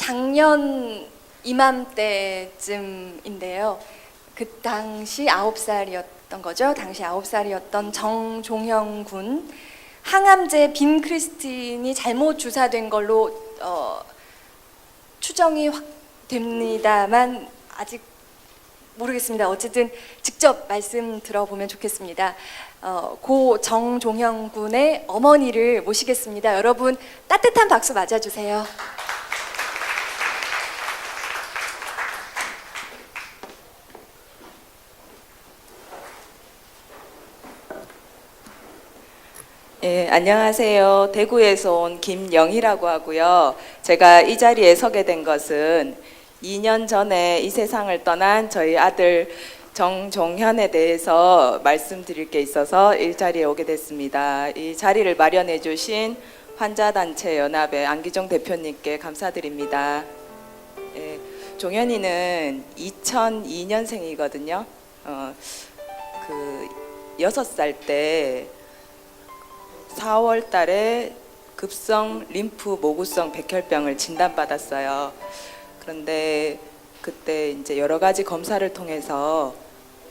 작년 이맘때쯤인데요. 그 당시 9살이었던 거죠. 당시 9살이었던 정종영 군 항암제 빈 크리스틴이 잘못 주사된 걸로 추정이 확 됩니다만 아직 모르겠습니다. 어쨌든 직접 말씀 들어보면 좋겠습니다. 고 정종영 군의 어머니를 모시겠습니다. 여러분 따뜻한 박수 맞아주세요. 예, 안녕하세요. 대구에서 온 김영희라고 하고요. 제가 이 자리에 서게 된 것은 2년 전에 이 세상을 떠난 저희 아들 정종현에 대해서 말씀드릴 게 있어서 이 자리에 오게 됐습니다. 이 자리를 마련해 주신 환자단체 연합의 안기종 대표님께 감사드립니다. 예, 종현이는 2002년생이거든요. 6살 때 4월 달에 급성 림프 모구성 백혈병을 진단받았어요. 그런데 그때 이제 여러 가지 검사를 통해서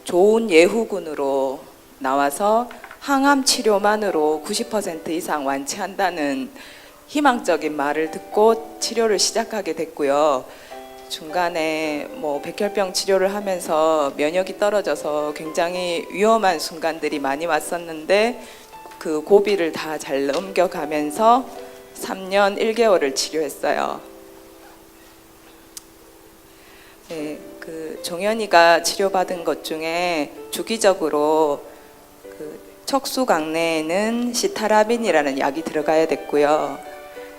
좋은 예후군으로 나와서 항암 치료만으로 90% 이상 완치한다는 희망적인 말을 듣고 치료를 시작하게 됐고요. 중간에 백혈병 치료를 하면서 면역이 떨어져서 굉장히 위험한 순간들이 많이 왔었는데 그 고비를 다 잘 넘겨가면서 3년 1개월을 치료했어요. 네, 그 종현이가 치료받은 것 중에 주기적으로 그 척수 강내에는 시타라빈이라는 약이 들어가야 됐고요.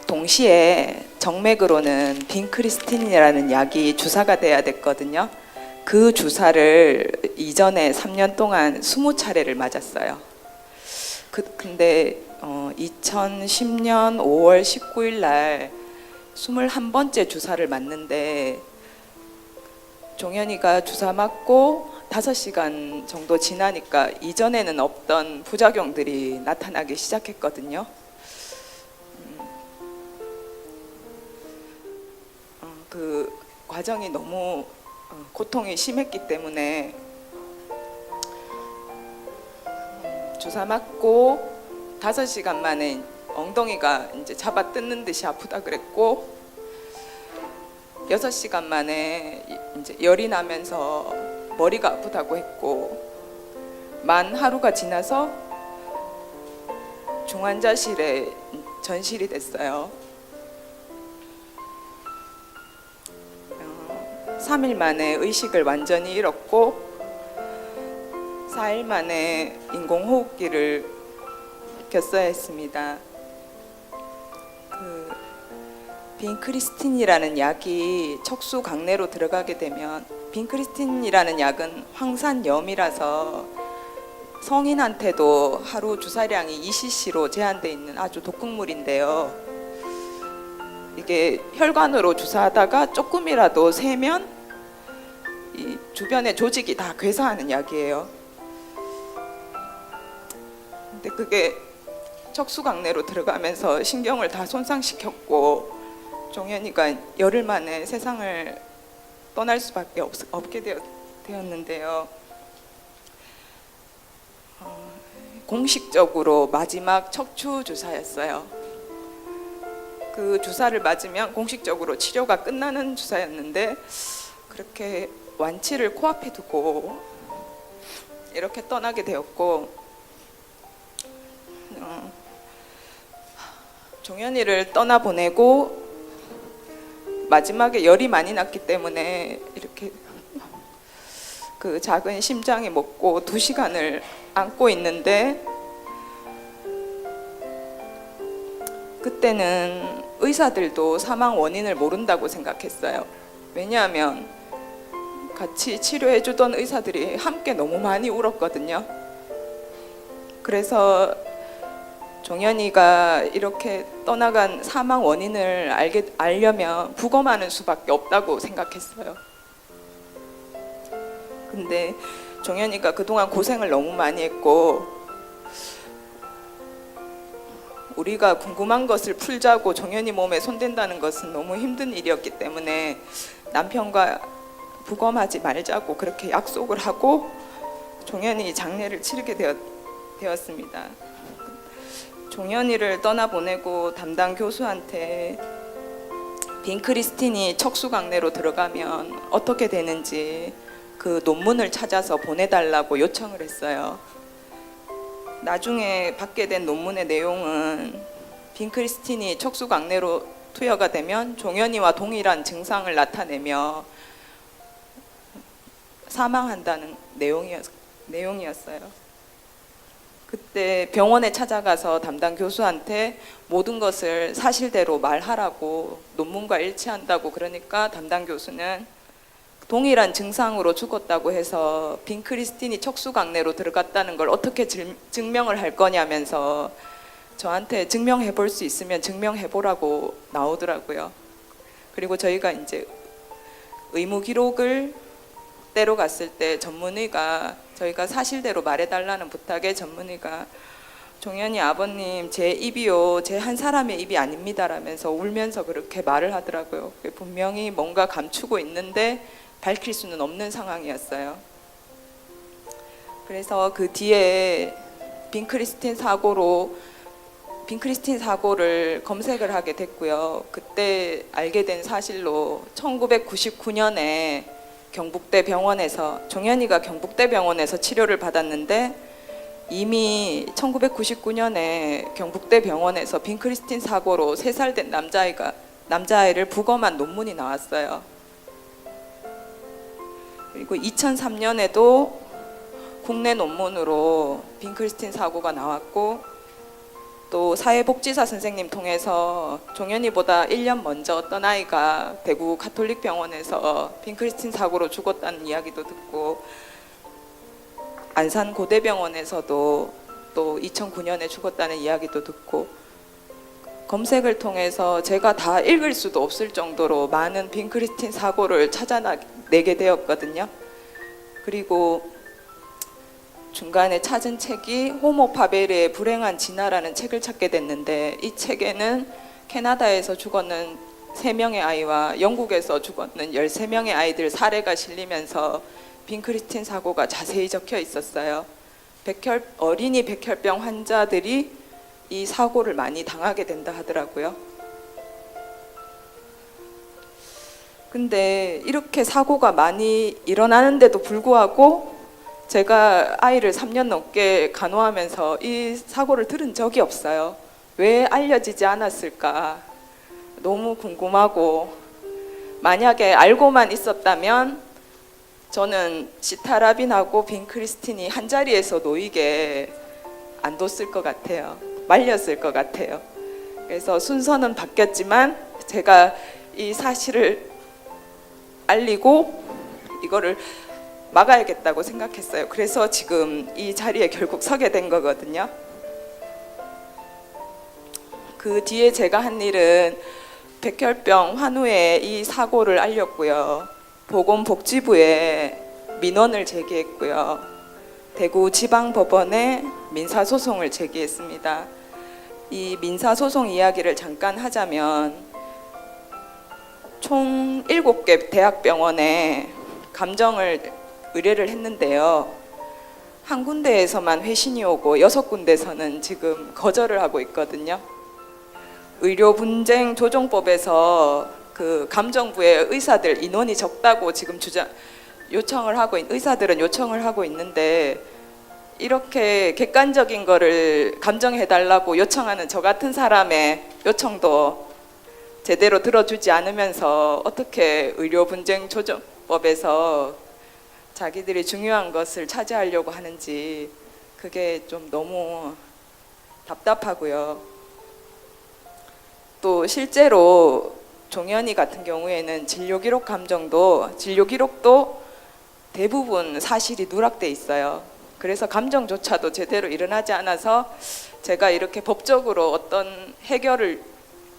동시에 정맥으로는 빈크리스틴이라는 약이 주사가 돼야 됐거든요. 그 주사를 이전에 3년 동안 20차례를 맞았어요. 근데 2010년 5월 19일 날 21번째 주사를 맞는데 종현이가 주사 맞고 5시간 정도 지나니까 이전에는 없던 부작용들이 나타나기 시작했거든요. 그 과정이 너무 고통이 심했기 때문에 주사 맞고 5시간 만에 엉덩이가 이제 잡아 뜯는 듯이 아프다 그랬고 6시간 만에 이제 열이 나면서 머리가 아프다고 했고 만 하루가 지나서 중환자실에 전실이 됐어요. 3일 만에 의식을 완전히 잃었고 4일 만에 인공호흡기를 꼈어야 했습니다. 그 빈크리스틴이라는 약이 척수 강내로 들어가게 되면 빈크리스틴이라는 약은 황산염이라서 성인한테도 하루 주사량이 2cc로 제한되어 있는 아주 독극물인데요. 이게 혈관으로 주사하다가 조금이라도 세면 이 주변의 조직이 다 괴사하는 약이에요. 근데 그게 척수강내로 들어가면서 신경을 다 손상시켰고 종현이가 열흘 만에 세상을 떠날 수밖에 없게 되었는데요. 공식적으로 마지막 척추 주사였어요. 그 주사를 맞으면 공식적으로 치료가 끝나는 주사였는데 그렇게 완치를 코앞에 두고 이렇게 떠나게 되었고 종현이를 떠나보내고 마지막에 열이 많이 났기 때문에 이렇게 그 작은 심장이 멎고 2시간을 안고 있는데 그때는 의사들도 사망 원인을 모른다고 생각했어요. 왜냐하면 같이 치료해주던 의사들이 함께 너무 많이 울었거든요. 그래서 종현이가 이렇게 떠나간 사망 원인을 알려면 부검하는 수밖에 없다고 생각했어요. 근데 종현이가 그동안 고생을 너무 많이 했고 우리가 궁금한 것을 풀자고 종현이 몸에 손댄다는 것은 너무 힘든 일이었기 때문에 남편과 부검하지 말자고 그렇게 약속을 하고 종현이 장례를 치르게 되었습니다. 종현이를 떠나보내고 담당 교수한테 빈크리스틴이 척수강내로 들어가면 어떻게 되는지 그 논문을 찾아서 보내달라고 요청을 했어요. 나중에 받게 된 논문의 내용은 빈크리스틴이 척수강내로 투여가 되면 종현이와 동일한 증상을 나타내며 사망한다는 내용이었어요. 그때 병원에 찾아가서 담당 교수한테 모든 것을 사실대로 말하라고 논문과 일치한다고 그러니까 담당 교수는 동일한 증상으로 죽었다고 해서 빈크리스틴이 척수강내로 들어갔다는 걸 어떻게 증명을 할 거냐면서 저한테 증명해 볼 수 있으면 증명해 보라고 나오더라고요. 그리고 저희가 이제 의무 기록을 떼러 갔을 때 전문의가 저희가 사실대로 말해달라는 부탁에 전문의가 종현이 아버님 제 입이요 제 한 사람의 입이 아닙니다라면서 울면서 그렇게 말을 하더라고요. 분명히 뭔가 감추고 있는데 밝힐 수는 없는 상황이었어요. 그래서 그 뒤에 빈크리스틴 사고를 검색을 하게 됐고요. 그때 알게 된 사실로 1999년에 경북대 병원에서 종현이가 경북대 병원에서 치료를 받았는데 이미 1999년에 경북대 병원에서 빈크리스틴 사고로 3살 된 남자아이를 부검한 논문이 나왔어요. 그리고 2003년에도 국내 논문으로 빈크리스틴 사고가 나왔고 또 사회복지사 선생님 통해서 종현이보다 1년 먼저 어떤 아이가 대구 가톨릭 병원에서 빈크리스틴 사고로 죽었다는 이야기도 듣고 안산 고대병원에서도 또 2009년에 죽었다는 이야기도 듣고 검색을 통해서 제가 다 읽을 수도 없을 정도로 많은 빈크리스틴 사고를 찾아내게 되었거든요. 그리고 중간에 찾은 책이 호모 파베르의 불행한 진화라는 책을 찾게 됐는데 이 책에는 캐나다에서 죽었는 3명의 아이와 영국에서 죽었는 13명의 아이들 사례가 실리면서 빈크리스틴 사고가 자세히 적혀 있었어요. 어린이 백혈병 환자들이 이 사고를 많이 당하게 된다 하더라고요. 근데 이렇게 사고가 많이 일어나는데도 불구하고 제가 아이를 3년 넘게 간호하면서 이 사고를 들은 적이 없어요. 왜 알려지지 않았을까? 너무 궁금하고 만약에 알고만 있었다면 저는 시타라빈하고 빈크리스틴이 한 자리에서 놓이게 안 뒀을 것 같아요. 말렸을 것 같아요. 그래서 순서는 바뀌었지만 제가 이 사실을 알리고 이거를 막아야겠다고 생각했어요. 그래서 지금 이 자리에 결국 서게 된 거거든요. 그 뒤에 제가 한 일은 백혈병 환우에 이 사고를 알렸고요. 보건복지부에 민원을 제기했고요. 대구 지방법원에 민사소송을 제기했습니다. 이 민사소송 이야기를 잠깐 하자면 총 7개 대학병원에 감정을 의뢰를 했는데요. 한 군데에서만 회신이 오고 6군데에서는 지금 거절을 하고 있거든요. 의료분쟁조정법에서 그 감정부의 의사들 인원이 적다고 지금 의사들은 요청을 하고 있는데 이렇게 객관적인 거를 감정해달라고 요청하는 저 같은 사람의 요청도 제대로 들어주지 않으면서 어떻게 의료분쟁조정법에서 자기들이 중요한 것을 차지하려고 하는지 그게 좀 너무 답답하고요. 또 실제로 종현이 같은 경우에는 진료기록도 대부분 사실이 누락돼 있어요. 그래서 감정조차도 제대로 일어나지 않아서 제가 이렇게 법적으로 어떤 해결을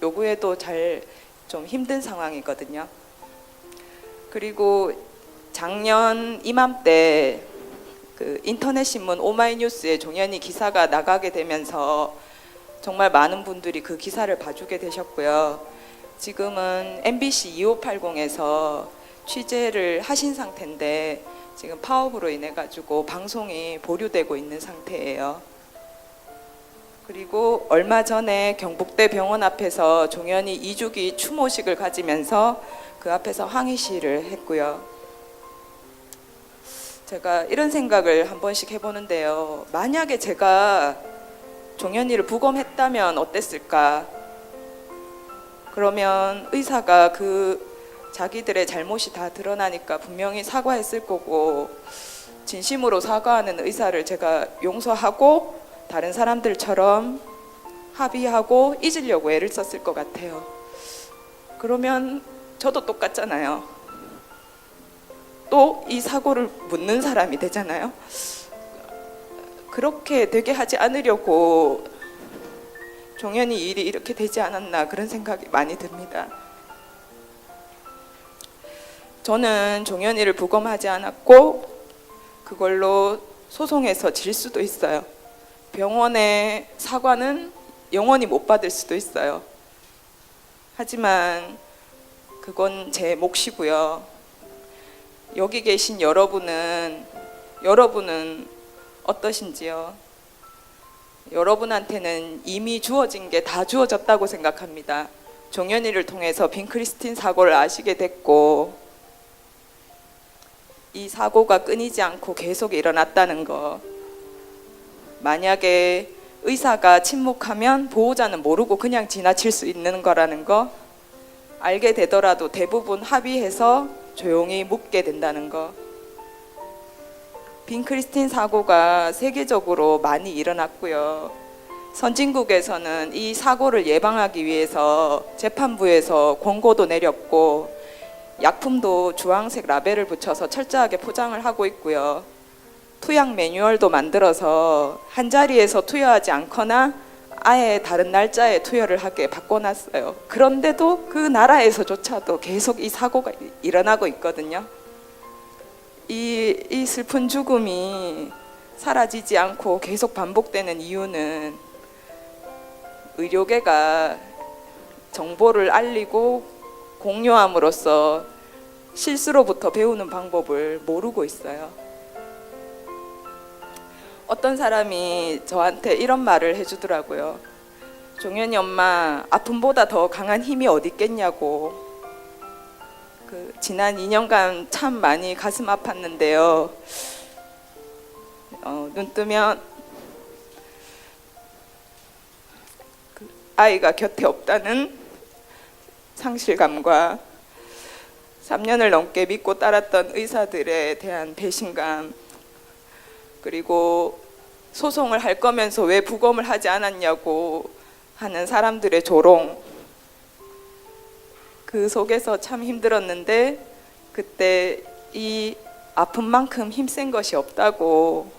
요구해도 잘 좀 힘든 상황이거든요. 그리고 작년 이맘때 그 인터넷 신문 오마이뉴스에 종현이 기사가 나가게 되면서 정말 많은 분들이 그 기사를 봐주게 되셨고요. 지금은 MBC 2580에서 취재를 하신 상태인데 지금 파업으로 인해 가지고 방송이 보류되고 있는 상태예요. 그리고 얼마 전에 경북대 병원 앞에서 종현이 2주기 추모식을 가지면서 그 앞에서 항의 시위를 했고요. 제가 이런 생각을 한 번씩 해보는데요. 만약에 제가 종현이를 부검했다면 어땠을까? 그러면 의사가 그 자기들의 잘못이 다 드러나니까 분명히 사과했을 거고, 진심으로 사과하는 의사를 제가 용서하고 다른 사람들처럼 합의하고 잊으려고 애를 썼을 것 같아요. 그러면 저도 똑같잖아요. 또 이 사고를 묻는 사람이 되잖아요. 그렇게 되게 하지 않으려고 종현이 일이 이렇게 되지 않았나 그런 생각이 많이 듭니다. 저는 종현이를 부검하지 않았고 그걸로 소송해서 질 수도 있어요. 병원의 사과는 영원히 못 받을 수도 있어요. 하지만 그건 제 몫이고요. 여기 계신 여러분은 어떠신지요? 여러분한테는 이미 주어진 게 다 주어졌다고 생각합니다. 종현이를 통해서 빈크리스틴 사고를 아시게 됐고, 이 사고가 끊이지 않고 계속 일어났다는 거. 만약에 의사가 침묵하면 보호자는 모르고 그냥 지나칠 수 있는 거라는 거, 알게 되더라도 대부분 합의해서 조용히 묻게 된다는 거. 빈크리스틴 사고가 세계적으로 많이 일어났고요. 선진국에서는 이 사고를 예방하기 위해서 재판부에서 권고도 내렸고 약품도 주황색 라벨을 붙여서 철저하게 포장을 하고 있고요. 투약 매뉴얼도 만들어서 한 자리에서 투여하지 않거나 아예 다른 날짜에 투여를 하게 바꿔놨어요. 그런데도 그 나라에서조차도 계속 이 사고가 일어나고 있거든요. 이 슬픈 죽음이 사라지지 않고 계속 반복되는 이유는 의료계가 정보를 알리고 공유함으로써 실수로부터 배우는 방법을 모르고 있어요. 어떤 사람이 저한테 이런 말을 해주더라고요. 종현이 엄마, 아픔보다 더 강한 힘이 어디 있겠냐고. 지난 2년간 참 많이 가슴 아팠는데요. 눈 뜨면 아이가 곁에 없다는 상실감과 3년을 넘게 믿고 따랐던 의사들에 대한 배신감, 그리고 소송을 할 거면서 왜 부검을 하지 않았냐고 하는 사람들의 조롱, 그 속에서 참 힘들었는데 그때 이 아픔만큼 힘센 것이 없다고,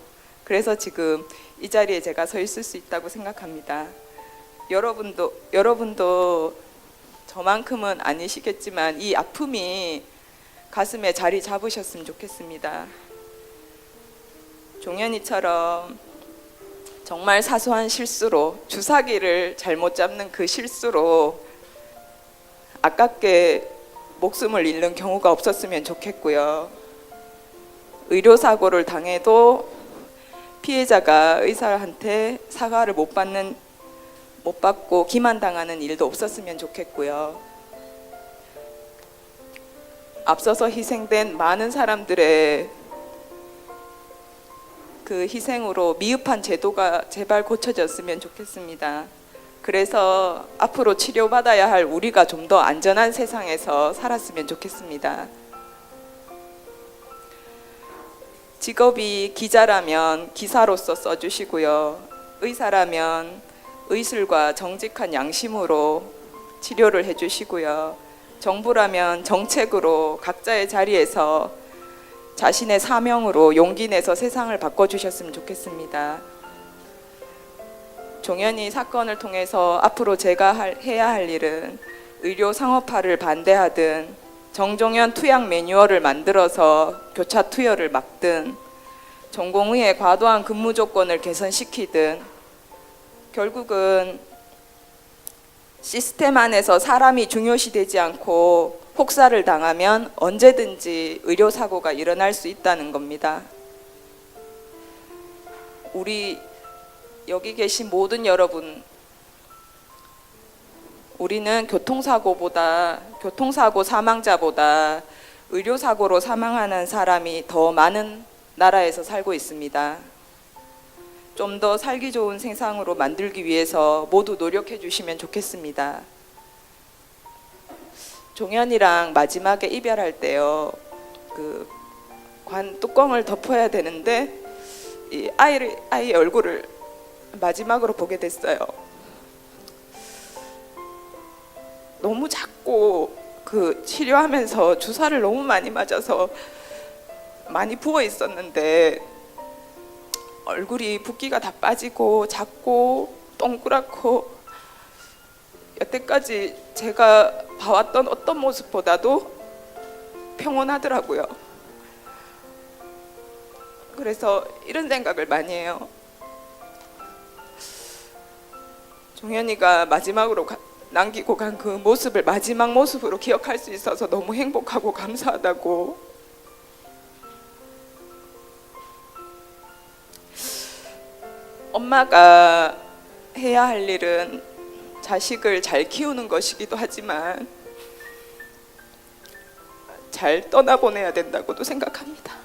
그래서 지금 이 자리에 제가 서 있을 수 있다고 생각합니다. 여러분도 저만큼은 아니시겠지만 이 아픔이 가슴에 자리 잡으셨으면 좋겠습니다. 종현이처럼 정말 사소한 실수로, 주사기를 잘못 잡는 그 실수로 아깝게 목숨을 잃는 경우가 없었으면 좋겠고요. 의료사고를 당해도 피해자가 의사한테 사과를 못 받고 기만당하는 일도 없었으면 좋겠고요. 앞서서 희생된 많은 사람들의 그 희생으로 미흡한 제도가 제발 고쳐졌으면 좋겠습니다. 그래서 앞으로 치료받아야 할 우리가 좀 더 안전한 세상에서 살았으면 좋겠습니다. 직업이 기자라면 기사로서 써주시고요. 의사라면 의술과 정직한 양심으로 치료를 해주시고요. 정부라면 정책으로 각자의 자리에서 자신의 사명으로 용기 내서 세상을 바꿔주셨으면 좋겠습니다. 종현이 사건을 통해서 앞으로 제가 해야 할 일은 의료 상업화를 반대하든 정종현 투약 매뉴얼을 만들어서 교차 투여를 막든 전공의의 과도한 근무 조건을 개선시키든 결국은 시스템 안에서 사람이 중요시되지 않고 폭사를 당하면 언제든지 의료사고가 일어날 수 있다는 겁니다. 우리 여기 계신 모든 여러분, 우리는 교통사고 사망자보다 의료사고로 사망하는 사람이 더 많은 나라에서 살고 있습니다. 좀 더 살기 좋은 세상으로 만들기 위해서 모두 노력해 주시면 좋겠습니다. 종현이랑 마지막에 이별할 때요, 그 관 뚜껑을 덮어야 되는데 이 아이의 얼굴을 마지막으로 보게 됐어요. 너무 작고 그 치료하면서 주사를 너무 많이 맞아서 많이 부어 있었는데 얼굴이 붓기가 다 빠지고 작고 동그랗고 여태까지 제가 봐왔던 어떤 모습보다도 평온하더라고요. 그래서 이런 생각을 많이 해요. 종현이가 마지막으로 남기고 간 그 모습을 마지막 모습으로 기억할 수 있어서 너무 행복하고 감사하다고. 엄마가 해야 할 일은 자식을 잘 키우는 것이기도 하지만 잘 떠나보내야 된다고도 생각합니다.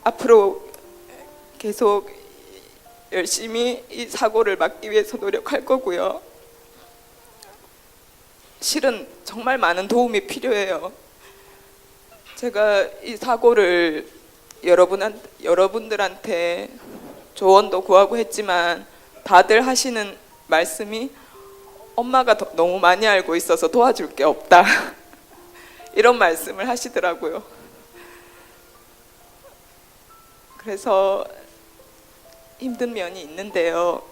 앞으로 계속 열심히 이 사고를 막기 위해서 노력할 거고요. 실은 정말 많은 도움이 필요해요. 제가 이 사고를 여러분들한테 조언도 구하고 했지만 다들 하시는 말씀이 엄마가 너무 많이 알고 있어서 도와줄 게 없다 이런 말씀을 하시더라고요. 그래서 힘든 면이 있는데요,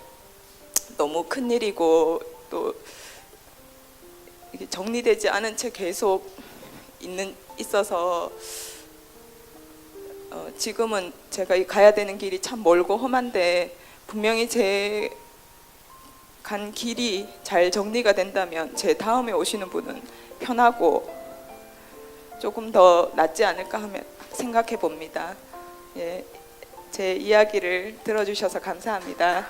너무 큰일이고 또 이게 정리되지 않은 채 계속 있어서 지금은 제가 가야 되는 길이 참 멀고 험한데 분명히 제 간 길이 잘 정리가 된다면 제 다음에 오시는 분은 편하고 조금 더 낫지 않을까 하면 생각해 봅니다. 예, 제 이야기를 들어주셔서 감사합니다.